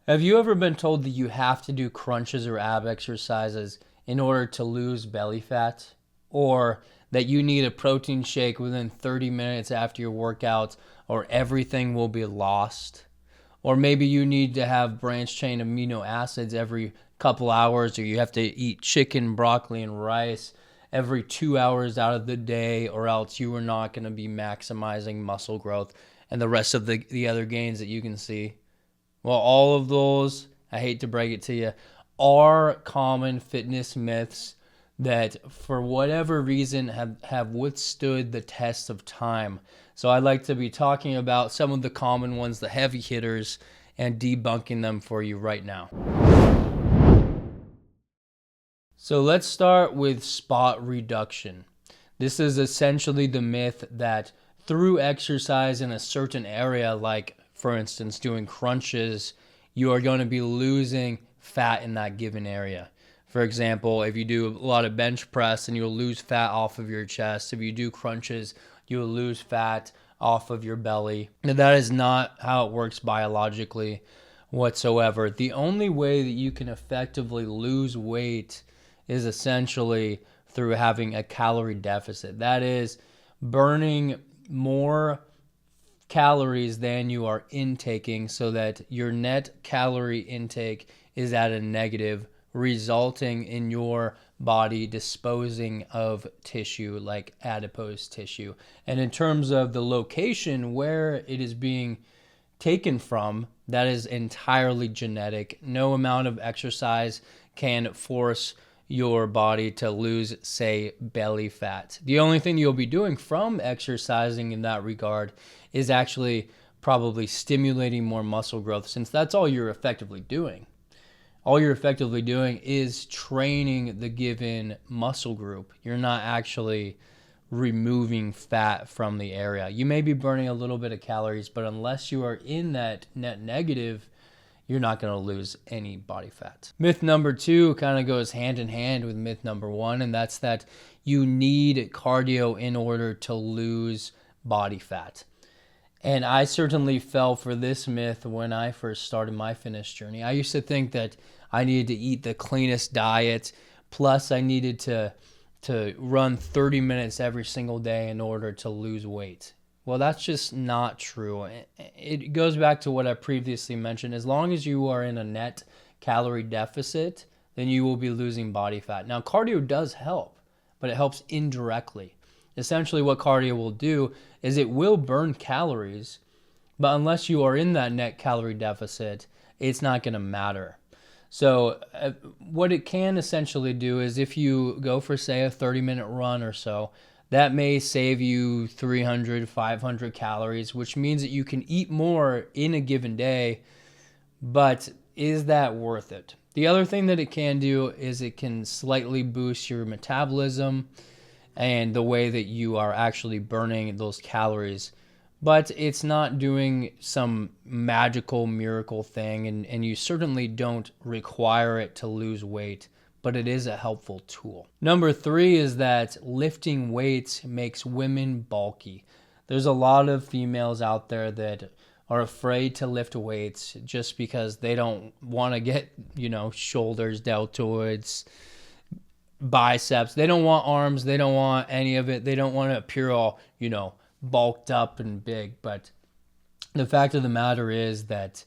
Have you ever been told that you have to do crunches or ab exercises in order to lose belly fat? Or that you need a protein shake within 30 minutes after your workout or everything will be lost? Or maybe you need to have branched chain amino acids every couple hours, or you have to eat chicken, broccoli, and rice every 2 hours out of the day, or else you are not going to be maximizing muscle growth and the rest of the other gains that you can see. Well, all of those, I hate to break it to you, are common fitness myths that for whatever reason have withstood the test of time. So I'd like to be talking about some of the common ones, the heavy hitters, and debunking them for you right now. So let's start with spot reduction. This is essentially the myth that through exercise in a certain area, like for instance doing crunches, you are going to be losing fat in that given area. For example, if you do a lot of bench press and you'll lose fat off of your chest. If you do crunches, you'll lose fat off of your belly. Now, that is not how it works biologically whatsoever. The only way that you can effectively lose weight is essentially through having a calorie deficit. That is, burning more calories than you are intaking so that your net calorie intake is at a negative, resulting in your body disposing of tissue like adipose tissue. And in terms of the location where it is being taken from, that is entirely genetic. No amount of exercise can force your body to lose, say, belly fat. The only thing you'll be doing from exercising in that regard is actually probably stimulating more muscle growth, since that's all you're effectively doing. All you're effectively doing is training the given muscle group. You're not actually removing fat from the area. You may be burning a little bit of calories, but unless you are in that net negative, you're not going to lose any body fat. Myth number 2 kind of goes hand in hand with myth number 1, and that's that you need cardio in order to lose body fat. And I certainly fell for this myth when I first started my fitness journey. I used to think that I needed to eat the cleanest diet, plus I needed to run 30 minutes every single day in order to lose weight. Well, that's just not true. It goes back to what I previously mentioned. As long as you are in a net calorie deficit, then you will be losing body fat. Now, cardio does help, but it helps indirectly. Essentially, what cardio will do is it will burn calories, but unless you are in that net calorie deficit, it's not going to matter. So what it can essentially do is if you go for, say, a 30-minute run or so, that may save you 300, 500 calories, which means that you can eat more in a given day, but is that worth it? The other thing that it can do is it can slightly boost your metabolism and the way that you are actually burning those calories, but it's not doing some magical miracle thing, and you certainly don't require it to lose weight, but it is a helpful tool. Number 3 is that lifting weights makes women bulky. There's a lot of females out there that are afraid to lift weights just because they don't want to get, shoulders, deltoids, biceps. They don't want arms. They don't want any of it. They don't want to appear all, bulked up and big. But the fact of the matter is that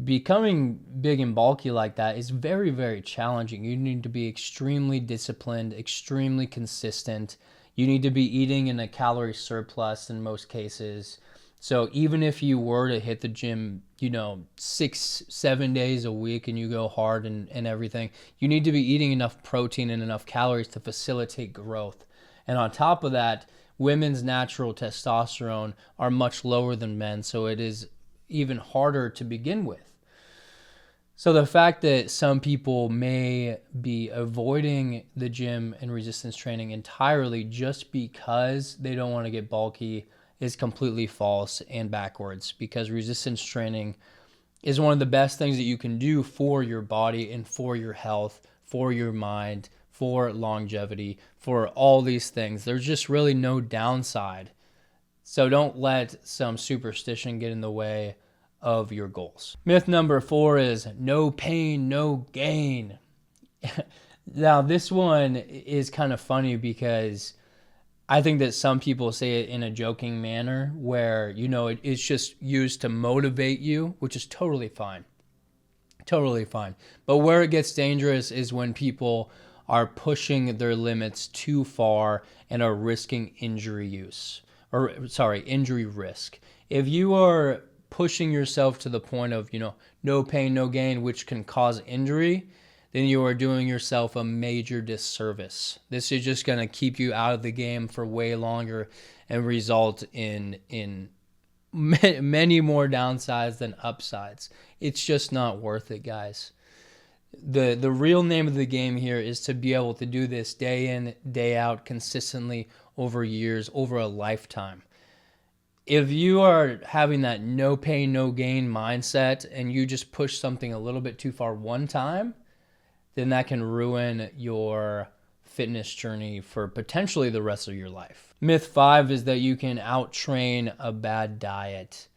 becoming big and bulky like that is very, very challenging. You need to be extremely disciplined, extremely consistent. You need to be eating in a calorie surplus in most cases. So even if you were to hit the gym, 6-7 days a week and you go hard and everything, you need to be eating enough protein and enough calories to facilitate growth. And on top of that, women's natural testosterone are much lower than men, so it is even harder to begin with. So the fact that some people may be avoiding the gym and resistance training entirely just because they don't want to get bulky is completely false and backwards, because resistance training is one of the best things that you can do for your body and for your health, for your mind, for longevity, for all these things. There's just really no downside. So don't let some superstition get in the way of your goals. Myth number 4 is no pain, no gain. Now, this one is kind of funny because I think that some people say it in a joking manner where, it's just used to motivate you, which is totally fine. Totally fine. But where it gets dangerous is when people are pushing their limits too far and are risking injury risk. If you are pushing yourself to the point of, no pain, no gain, which can cause injury, then you are doing yourself a major disservice. This is just going to keep you out of the game for way longer and result in many more downsides than upsides. It's just not worth it, guys. The real name of the game here is to be able to do this day in, day out, consistently over years, over a lifetime. If you are having that no pain, no gain mindset and you just push something a little bit too far one time, then that can ruin your fitness journey for potentially the rest of your life. Myth 5 is that you can out-train a bad diet.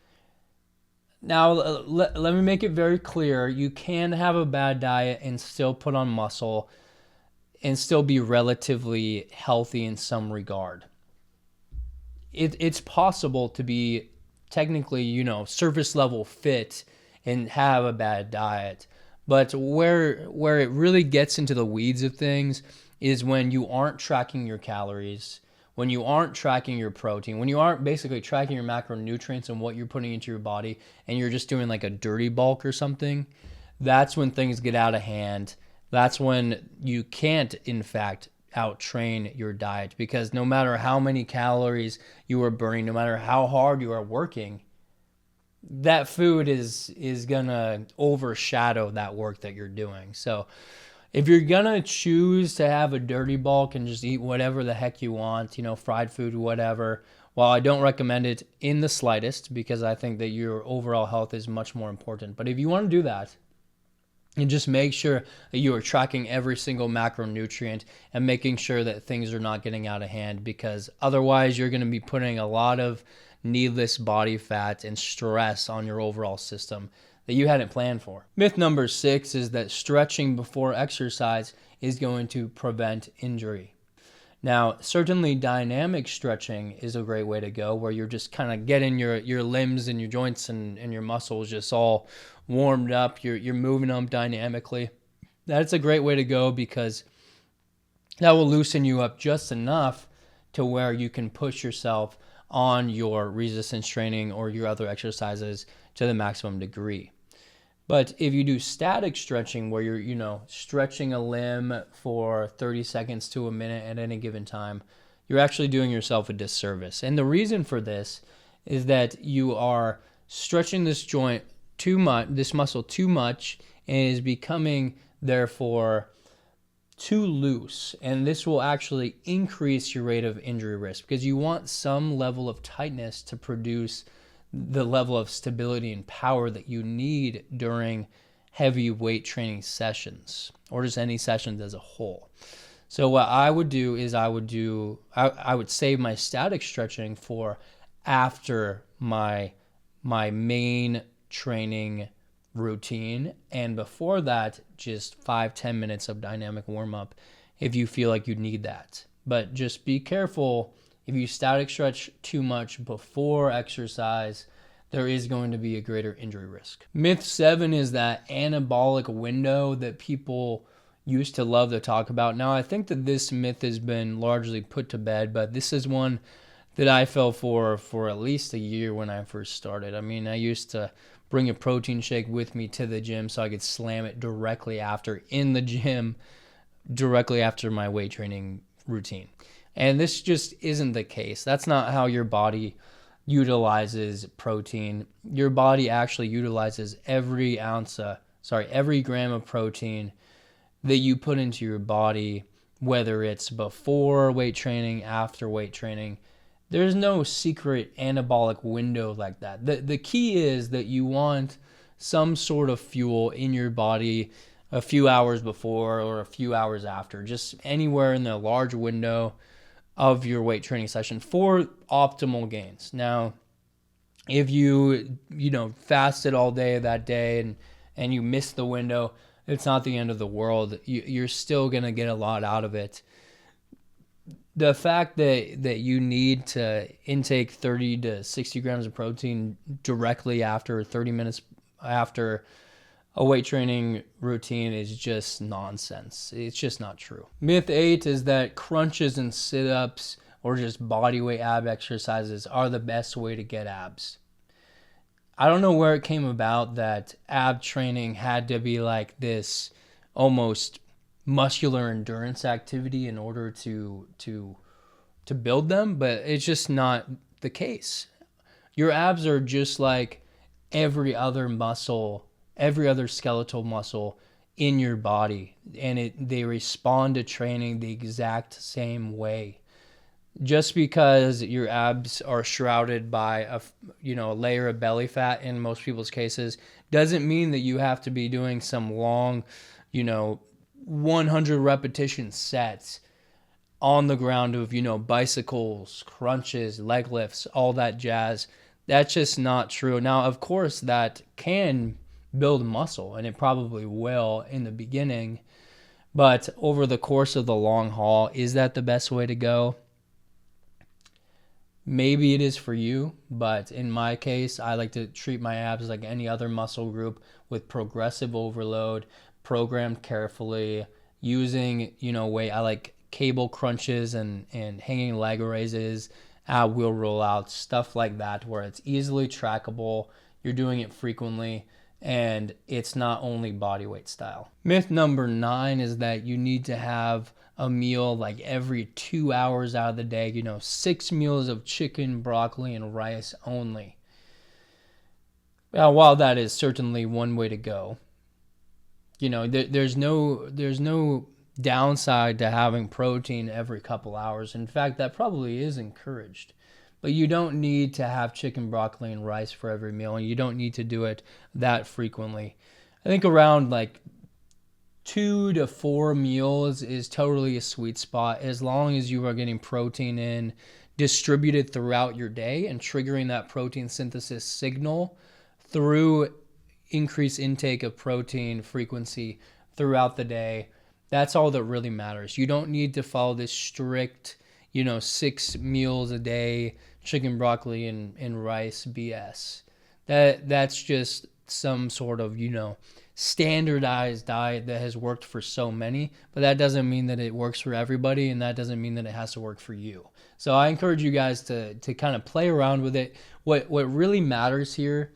Now, let me make it very clear. You can have a bad diet and still put on muscle and still be relatively healthy in some regard. It's possible to be technically, surface level fit and have a bad diet. But where it really gets into the weeds of things is when you aren't tracking your calories, when you aren't tracking your protein, when you aren't basically tracking your macronutrients and what you're putting into your body, and you're just doing like a dirty bulk or something. That's when things get out of hand. That's when you can't, in fact, out-train your diet, because no matter how many calories you are burning, no matter how hard you are working, that food is gonna overshadow that work that you're doing. So if you're gonna choose to have a dirty bulk and just eat whatever the heck you want, fried food, whatever, while I don't recommend it in the slightest, because I think that your overall health is much more important. But if you want to do that, and just make sure that you are tracking every single macronutrient and making sure that things are not getting out of hand, because otherwise you're going to be putting a lot of needless body fat and stress on your overall system that you hadn't planned for. Myth number 6 is that stretching before exercise is going to prevent injury. Now, certainly dynamic stretching is a great way to go, where you're just kind of getting your limbs and your joints and your muscles just all warmed up. You're moving them dynamically. That's a great way to go, because that will loosen you up just enough to where you can push yourself on your resistance training or your other exercises to the maximum degree. But if you do static stretching, where you're, stretching a limb for 30 seconds to a minute at any given time, you're actually doing yourself a disservice. And the reason for this is that you are stretching this joint too much, this muscle too much, and it is becoming, therefore, too loose. And this will actually increase your rate of injury risk, because you want some level of tightness to produce the level of stability and power that you need during heavy weight training sessions, or just any sessions as a whole. So what I would do is I would save my static stretching for after my main training routine, and before that, just 5-10 minutes of dynamic warm-up if you feel like you need that. But just be careful. If you static stretch too much before exercise, there is going to be a greater injury risk. Myth 7 is that anabolic window that people used to love to talk about. Now, I think that this myth has been largely put to bed, but this is one that I fell for at least a year when I first started. I mean, I used to bring a protein shake with me to the gym so I could slam it directly after in the gym, directly after my weight training routine. And this just isn't the case. That's not how your body utilizes protein. Your body actually utilizes every gram of protein that you put into your body, whether it's before weight training, after weight training. There's no secret anabolic window like that. The key is that you want some sort of fuel in your body a few hours before or a few hours after, just anywhere in the large window of your weight training session for optimal gains. Now, If you fasted all day that day and you missed the window, it's not the end of the world. You're still going to get a lot out of it. The fact that you need to intake 30 to 60 grams of protein directly after 30 minutes after a weight training routine is just nonsense. It's just not true. Myth 8 is that crunches and sit-ups or just body weight ab exercises are the best way to get abs. I don't know where it came about that ab training had to be like this almost muscular endurance activity in order to build them, but it's just not the case. Your abs are just like every other muscle, every other skeletal muscle in your body, and they respond to training the exact same way. Just because your abs are shrouded by a layer of belly fat in most people's cases doesn't mean that you have to be doing some long 100 repetition sets on the ground of bicycles, crunches, leg lifts, all that jazz. That's just not true. Now, of course, that can build muscle, and it probably will in the beginning, but over the course of the long haul, is that the best way to go? Maybe it is for you, but in my case, I like to treat my abs like any other muscle group with progressive overload, programmed carefully, using, weight. I like cable crunches and hanging leg raises, ab wheel rollouts, stuff like that, where it's easily trackable, you're doing it frequently, and it's not only body weight style. Myth number 9 is that you need to have a meal like every 2 hours out of the day, 6 meals of chicken, broccoli, and rice only. Now, while that is certainly one way to go, there's no downside to having protein every couple hours. In fact, that probably is encouraged. But you don't need to have chicken, broccoli, and rice for every meal, and you don't need to do it that frequently. I think around like 2 to 4 meals is totally a sweet spot, as long as you are getting protein in distributed throughout your day and triggering that protein synthesis signal through increased intake of protein frequency throughout the day. That's all that really matters. You don't need to follow this strict 6 meals a day, chicken, broccoli, and rice BS. That's just some sort of, standardized diet that has worked for so many, but that doesn't mean that it works for everybody, and that doesn't mean that it has to work for you. So I encourage you guys to kind of play around with it. What really matters here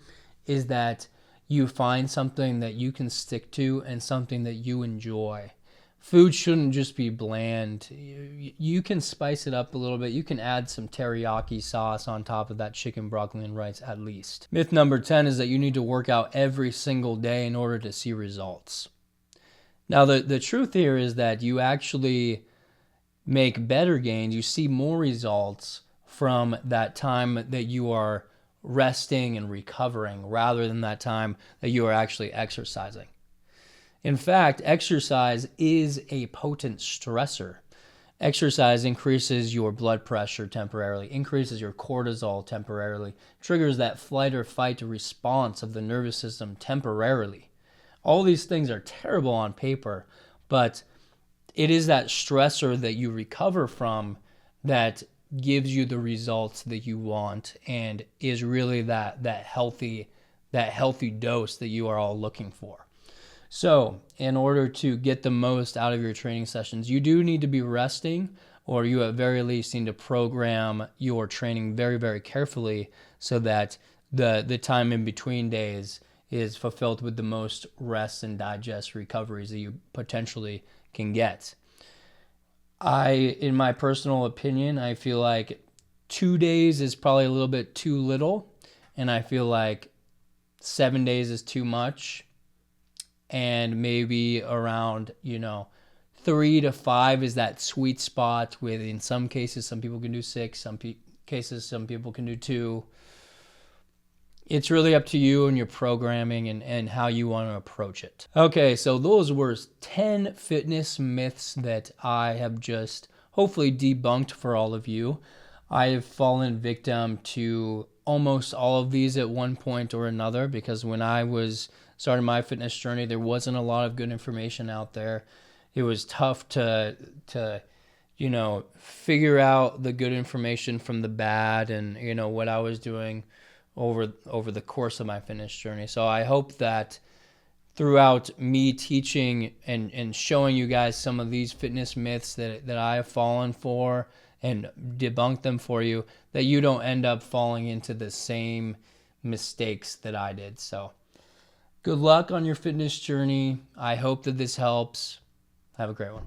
is that you find something that you can stick to and something that you enjoy. Food shouldn't just be bland. You can spice it up a little bit. You can add some teriyaki sauce on top of that chicken, broccoli, and rice at least. Myth number 10 is that you need to work out every single day in order to see results. Now, the truth here is that you actually make better gains. You see more results from that time that you are resting and recovering rather than that time that you are actually exercising. In fact, exercise is a potent stressor. Exercise increases your blood pressure temporarily, increases your cortisol temporarily, triggers that flight or fight response of the nervous system temporarily. All these things are terrible on paper, but it is that stressor that you recover from that gives you the results that you want and is really that healthy dose that you are all looking for. So in order to get the most out of your training sessions, you do need to be resting, or you at very least need to program your training very, very carefully so that the time in between days is fulfilled with the most rest and digest recoveries that you potentially can get. In my personal opinion, I feel like 2 days is probably a little bit too little, and I feel like 7 days is too much. And maybe around 3 to 5 is that sweet spot. With in some cases some people can do 6, some cases some people can do 2. It's really up to you and your programming and how you want to approach it. Okay, so those were 10 fitness myths that I have just hopefully debunked for all of you. I have fallen victim to almost all of these at one point or another, because when I was starting my fitness journey, there wasn't a lot of good information out there. It was tough to figure out the good information from the bad, and what I was doing over the course of my fitness journey. So I hope that throughout me teaching and showing you guys some of these fitness myths that I have fallen for and debunk them for you, that you don't end up falling into the same mistakes that I did. So good luck on your fitness journey. I hope that this helps. Have a great one.